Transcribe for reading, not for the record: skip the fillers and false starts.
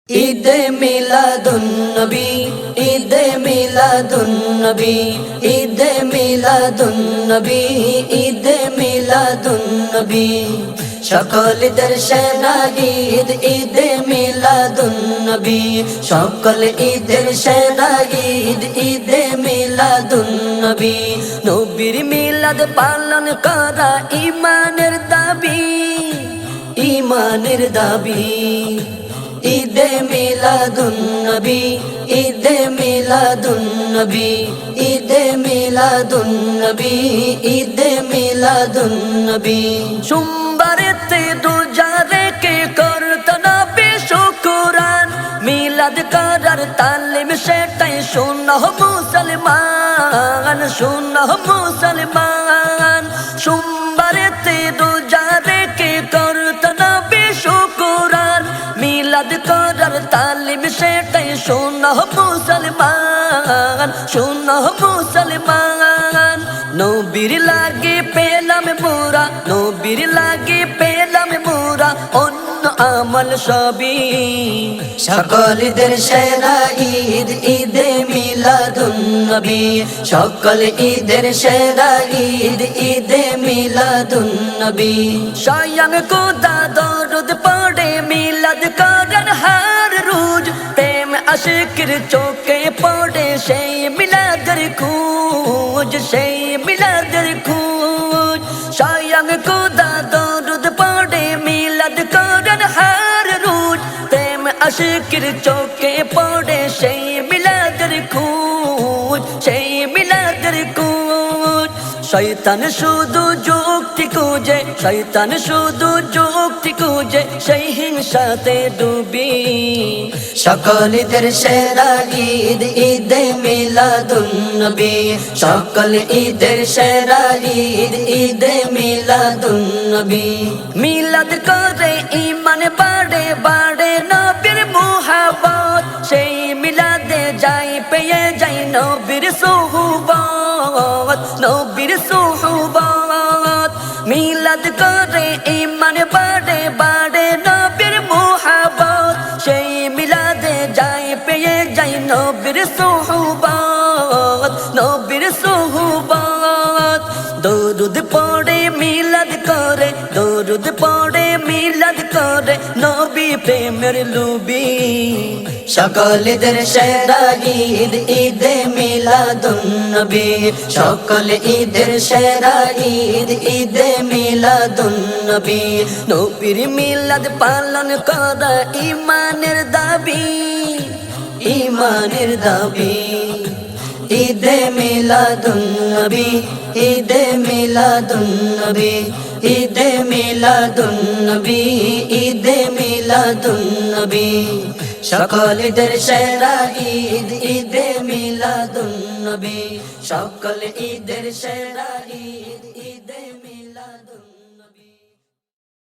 ঈদে মিলাদুন নবী, ঈদে মিলাদুন নবী, ঈদে মিলাদুন নবী, ঈদে মিলাদুন নবী। সকল ঈদের সেরা ঈদ ঈদে মিলাদুন নবী, সকল ঈদের সেরা ঈদ ঈদে মিলাদুন নবী। নবীর মিলাদ পালন করা ঈমানের দাবি, ঈমানের দাবি। ঈদে মিলাদুন নবী, ঈদে মিলাদুন নবী, ঈদে মিলাদুন নবী, ঈদে মিলাদুন নবী। সোমবারেতে রোজা রেখে করত নবী শুকরান, মিলাদ করার তালিম সেটাই শোনো মুসলমান, শোনো মুসলমান। সোমবারেতে রোজা রেখে করত নবী শুকরান, মিলাদ করার তালিম সেটাই শোনো মুসলমান, শোনো মুসলমান। নবীর লাগে পেলাম মোরা, নবীর লাগে পেলাম মোরা অন্য আমল সবই। সকল ঈদের সেরা ঈদ ঈদে মিলাদুন নবী, সকল ঈদের সেরা ঈদ ঈদে মিলাদুন নবী। স্বয়ং খোদা দরুদ পড়ে মিলাদ করেন হার রোজ, প্রেম আশিকের চোখে পড়ে সেই মিলাদের খোঁজ, সেই মিলাদের খোঁজ। স্বয়ং খোদা দরুদ পড়ে মিলাদ করেন হার রোজ, প্রেম আশিকের চোখে পড়ে সেই মিলাদের খোঁজ, সেই মিলাদের খোঁজ। শয়তান শুধু যুক্তি খুঁজে, শয়তান শুধু যুক্তি খুঁজে, সেই হিংসাতে ডুবি। সকল ঈদের সেরা ঈদ ঈদে মিলাদুন নবী, সকল ঈদের সেরা ঈদ ঈদে মিলাদুন নবী। মিলাদ করে ঈমান বাড়ে, বাড়ে নবীর মুহাব্বত, সেই মিলাদে যাই পেয়ে যাই নবীর সুহবত, নবীর সুহবত। মিলাদ করে ঈমান বাড়ে, বাড়ে নবীর মুহাব্বত, সেই মিলাদে যাই পেয়ে যাই নবীর সুহবত, নবীর সুহবত। দরুদ পড়ে মিলাদ করে, দরুদ পড়ে মিলাদ করে নবী প্রেমের লুবি। সকল ঈদের সেরা ঈদ ঈদে মিলাদুন নবী, সকল ঈদের সেরা ঈদ ঈদে মিলাদুন নবী। নবীর মিলাদ পালন করা ঈমানের দাবি, ঈমানের দাবি। ঈদে মিলাদুন নবী, ঈদে মিলাদুন নবী, ঈদে মিলাদুন নবী, ঈদে মিলাদুন নবী। সকল ঈদের সেরা ঈদ ঈদে মিলাদুন নবী, সকল ঈদের সেরা ঈদ।